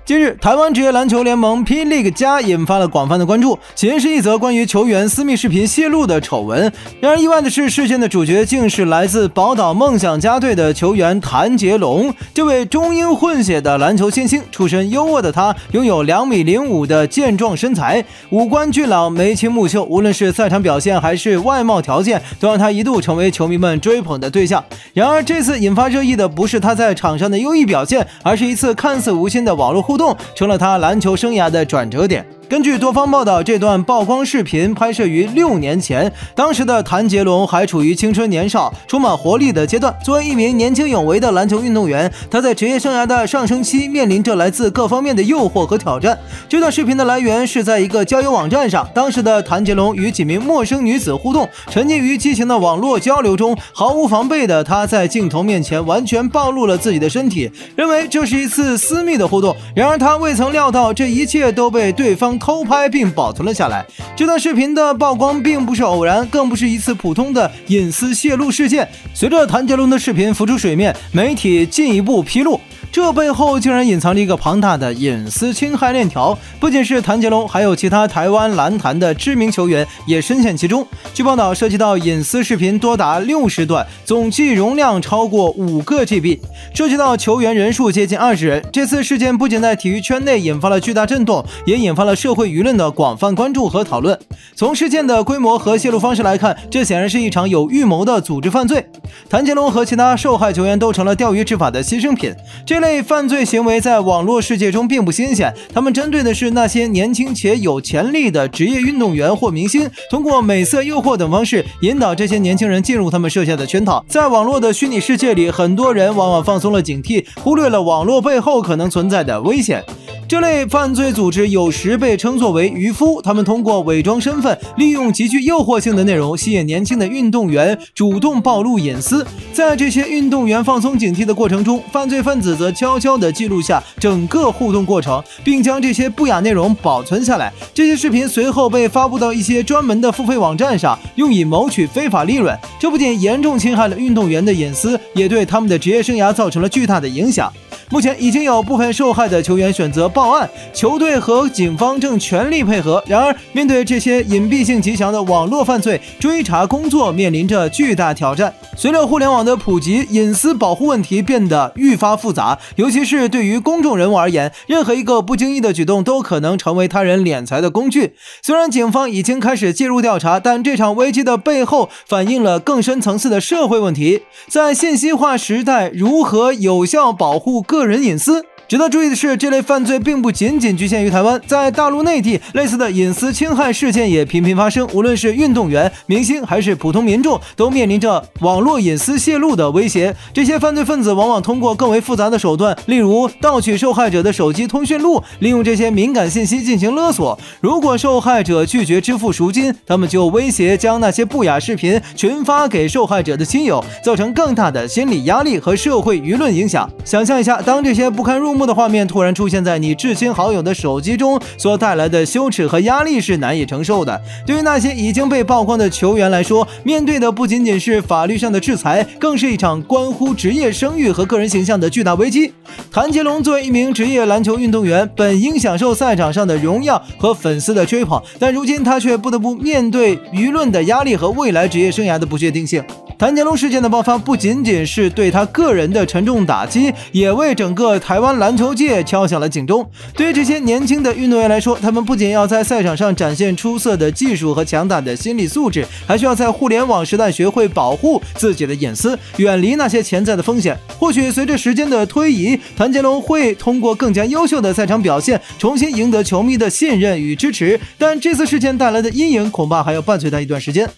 近日，台湾职业篮球联盟 P-League 加引发了广泛的关注，起因是一则关于球员私密视频泄露的丑闻。然而意外的是，事件的主角竟是来自宝岛梦想家队的球员谭杰龙。这位中英混血的篮球新星，出身优渥的他，拥有2.05米的健壮身材，五官俊朗，眉清目秀，无论是赛场表现还是外貌条件，都让他一度成为球迷们追捧的对象。然而这次引发热议的不是他在场上的优异表现，而是一次看似无心的网络互动，成了他篮球生涯的转折点。根据多方报道，这段曝光视频拍摄于6年前，当时的谭杰龙还处于青春年少、充满活力的阶段。作为一名年轻有为的篮球运动员，他在职业生涯的上升期面临着来自各方面的诱惑和挑战。这段视频的来源是在一个交友网站上，当时的谭杰龙与几名陌生女子互动，沉浸于激情的网络交流中，毫无防备的他在镜头面前完全暴露了自己的身体，认为这是一次私密的互动。然而他未曾料到，这一切都被对方偷拍并保存了下来。这段视频的曝光并不是偶然，更不是一次普通的隐私泄露事件。随着谭杰龙的视频浮出水面，媒体进一步披露，这背后竟然隐藏着一个庞大的隐私侵害链条。不仅是谭杰龙，还有其他台湾篮坛的知名球员也深陷其中。据报道，涉及到隐私视频多达60段，总计容量超过5个 GB， 涉及到球员人数接近20人。这次事件不仅在体育圈内引发了巨大震动，也引发了社会舆论的广泛关注和讨论。从事件的规模和泄露方式来看，这显然是一场有预谋的组织犯罪。谭杰龙和其他受害球员都成了钓鱼执法的牺牲品。这类犯罪行为在网络世界中并不新鲜，他们针对的是那些年轻且有潜力的职业运动员或明星，通过美色诱惑等方式引导这些年轻人进入他们设下的圈套。在网络的虚拟世界里，很多人往往放松了警惕，忽略了网络背后可能存在的危险。这类犯罪组织有时被称作为渔夫，他们通过伪装身份，利用极具诱惑性的内容吸引年轻的运动员主动暴露隐私。在这些运动员放松警惕的过程中，犯罪分子则悄悄地记录下整个互动过程，并将这些不雅内容保存下来。这些视频随后被发布到一些专门的付费网站上，用以谋取非法利润。这不仅严重侵害了运动员的隐私，也对他们的职业生涯造成了巨大的影响。目前已经有部分受害的球员选择报案，球队和警方正全力配合。然而，面对这些隐蔽性极强的网络犯罪，追查工作面临着巨大挑战。随着互联网的普及，隐私保护问题变得愈发复杂，尤其是对于公众人物而言，任何一个不经意的举动都可能成为他人敛财的工具。虽然警方已经开始介入调查，但这场危机的背后反映了更深层次的社会问题。在信息化时代，如何有效保护个人隐私？值得注意的是，这类犯罪并不仅仅局限于台湾，在大陆内地，类似的隐私侵害事件也频频发生。无论是运动员、明星还是普通民众，都面临着网络隐私泄露的威胁。这些犯罪分子往往通过更为复杂的手段，例如盗取受害者的手机通讯录，利用这些敏感信息进行勒索。如果受害者拒绝支付赎金，他们就威胁将那些不雅视频群发给受害者的亲友，造成更大的心理压力和社会舆论影响。想象一下，当这些不堪入目的画面突然出现在你至亲好友的手机中，所带来的羞耻和压力是难以承受的。对于那些已经被曝光的球员来说，面对的不仅仅是法律上的制裁，更是一场关乎职业声誉和个人形象的巨大危机。谭杰龙作为一名职业篮球运动员，本应享受赛场上的荣耀和粉丝的追捧，但如今他却不得不面对舆论的压力和未来职业生涯的不确定性。谭杰龙事件的爆发不仅仅是对他个人的沉重打击，也为整个台湾篮球界敲响了警钟。对于这些年轻的运动员来说，他们不仅要在赛场上展现出色的技术和强大的心理素质，还需要在互联网时代学会保护自己的隐私，远离那些潜在的风险。或许随着时间的推移，谭杰龙会通过更加优秀的赛场表现，重新赢得球迷的信任与支持，但这次事件带来的阴影恐怕还要伴随他一段时间。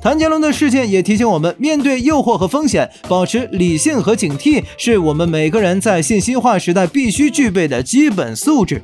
谭杰龙的事件也提醒我们，面对诱惑和风险，保持理性和警惕，是我们每个人在信息化时代必须具备的基本素质。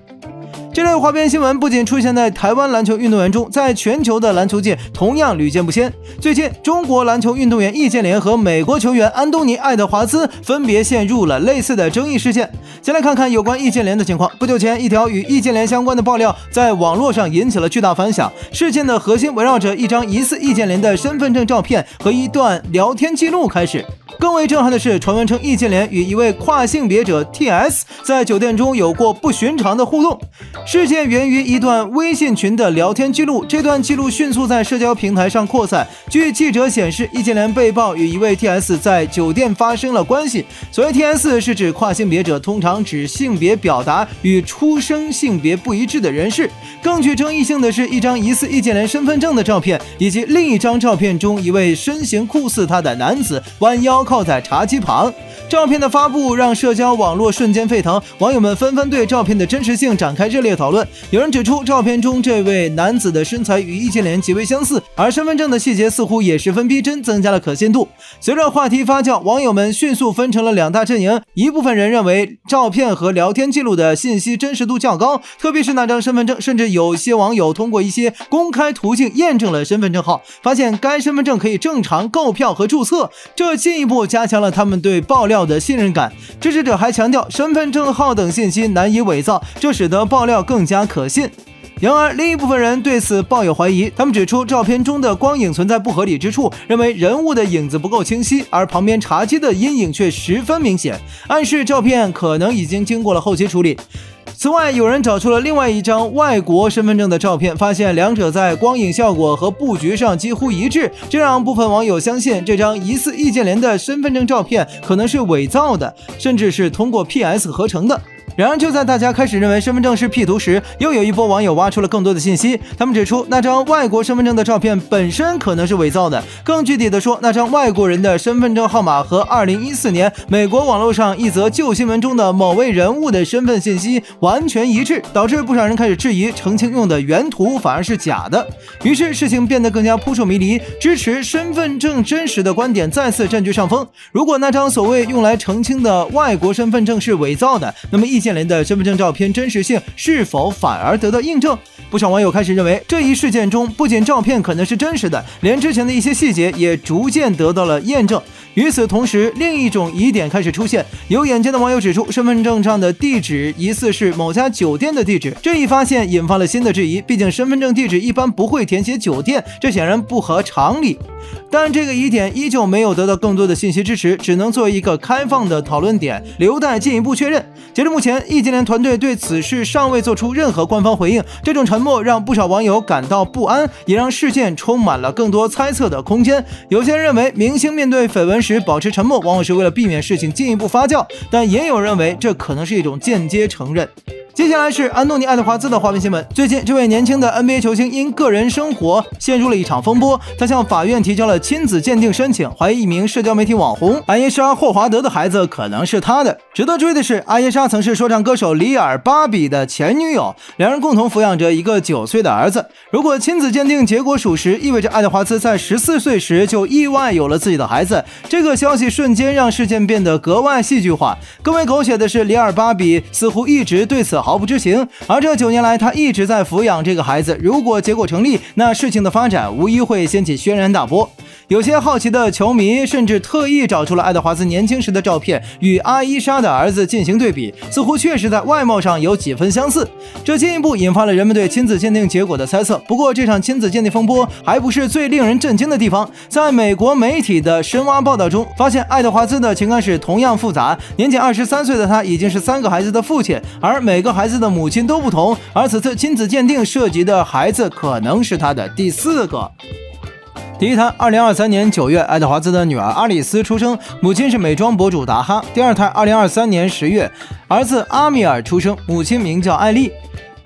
这类花边新闻不仅出现在台湾篮球运动员中，在全球的篮球界同样屡见不鲜。最近，中国篮球运动员易建联和美国球员安东尼·爱德华兹分别陷入了类似的争议事件。先来看看有关易建联的情况。不久前，一条与易建联相关的爆料在网络上引起了巨大反响。事件的核心围绕着一张疑似易建联的身份证照片和一段聊天记录开始。更为震撼的是，传闻称易建联与一位跨性别者 TS 在酒店中有过不寻常的互动。事件源于一段微信群的聊天记录，这段记录迅速在社交平台上扩散。据记者显示，易建联被曝与一位 TS 在酒店发生了关系。所谓 TS 是指跨性别者，通常指性别表达与出生性别不一致的人士。更具争议性的是一张疑似易建联身份证的照片，以及另一张照片中一位身形酷似他的男子弯腰靠在茶几旁。照片的发布让社交网络瞬间沸腾，网友们纷纷对照片的真实性展开热烈讨论。有人指出，照片中这位男子的身材与易建联极为相似，而身份证的细节似乎也十分逼真，增加了可信度。随着话题发酵，网友们迅速分成了两大阵营，一部分人认为照片和聊天记录的信息真实度较高，特别是那张身份证，甚至有些网友通过一些公开途径验证了身份证号，发现该身份证可以正常购票和注册，这进一步加强了他们对爆料的信任感。支持者还强调，身份证号等信息难以伪造，这使得爆料更加可信。然而，另一部分人对此抱有怀疑，他们指出照片中的光影存在不合理之处，认为人物的影子不够清晰，而旁边茶几的阴影却十分明显，暗示照片可能已经经过了后期处理。此外，有人找出了另外一张外国身份证的照片，发现两者在光影效果和布局上几乎一致，这让部分网友相信这张疑似易建联的身份证照片可能是伪造的，甚至是通过 PS 合成的。然而，就在大家开始认为身份证是 P 图时，又有一波网友挖出了更多的信息。他们指出，那张外国身份证的照片本身可能是伪造的。更具体的说，那张外国人的身份证号码和2014年美国网络上一则旧新闻中的某位人物的身份信息完全一致，导致不少人开始质疑澄清用的原图反而是假的。于是事情变得更加扑朔迷离，支持身份证真实的观点再次占据上风。如果那张所谓用来澄清的外国身份证是伪造的，那么易建联的身份证照片真实性是否反而得到印证？不少网友开始认为，这一事件中不仅照片可能是真实的，连之前的一些细节也逐渐得到了验证。与此同时，另一种疑点开始出现，有眼尖的网友指出，身份证上的地址疑似是某家酒店的地址。这一发现引发了新的质疑，毕竟身份证地址一般不会填写酒店，这显然不合常理。但这个疑点依旧没有得到更多的信息支持，只能作为一个开放的讨论点，留待进一步确认。截至目前，易建联团队对此事尚未做出任何官方回应，这种沉默让不少网友感到不安，也让事件充满了更多猜测的空间。有些人认为，明星面对绯闻时保持沉默，往往是为了避免事情进一步发酵，但也有人认为这可能是一种间接承认。接下来是安东尼·爱德华兹的花边新闻。最近，这位年轻的 NBA 球星因个人生活陷入了一场风波，他向法院提交了亲子鉴定申请，怀疑一名社交媒体网红阿耶莎·霍华德的孩子可能是他的。值得注意的是，阿耶莎曾是说唱歌手里尔·巴比的前女友，两人共同抚养着一个9岁的儿子。如果亲子鉴定结果属实，意味着爱德华兹在14岁时就意外有了自己的孩子。这个消息瞬间让事件变得格外戏剧化。更为狗血的是，里尔·巴比似乎一直对此毫不知情，而这9年来他一直在抚养这个孩子。如果结果成立，那事情的发展无疑会掀起轩然大波。有些好奇的球迷甚至特意找出了爱德华兹年轻时的照片，与阿伊莎的儿子进行对比，似乎确实在外貌上有几分相似。这进一步引发了人们对亲子鉴定结果的猜测。不过，这场亲子鉴定风波还不是最令人震惊的地方。在美国媒体的深挖报道中，发现爱德华兹的情感史同样复杂。年仅23岁的他已经是3个孩子的父亲，而每个孩子的母亲都不同，而此次亲子鉴定涉及的孩子可能是他的第4个。第一胎，2023年9月，爱德华兹的女儿阿里斯出生，母亲是美妆博主达哈。第二胎，2023年10月，儿子阿米尔出生，母亲名叫艾丽。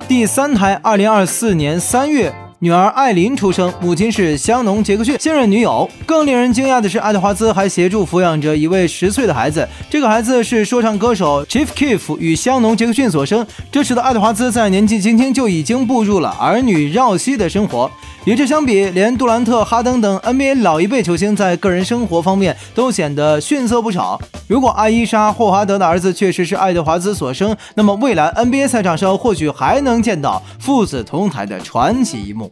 第三胎，2024年3月，女儿艾琳出生，母亲是香农·杰克逊现任女友。更令人惊讶的是，爱德华兹还协助抚养着一位10岁的孩子，这个孩子是说唱歌手 Chief Keef 与香农·杰克逊所生，这使得爱德华兹在年纪轻轻就已经步入了儿女绕膝的生活。与之相比，连杜兰特、哈登等 NBA 老一辈球星在个人生活方面都显得逊色不少。如果阿伊莎·霍华德的儿子确实是爱德华兹所生，那么未来 NBA 赛场上或许还能见到父子同台的传奇一幕。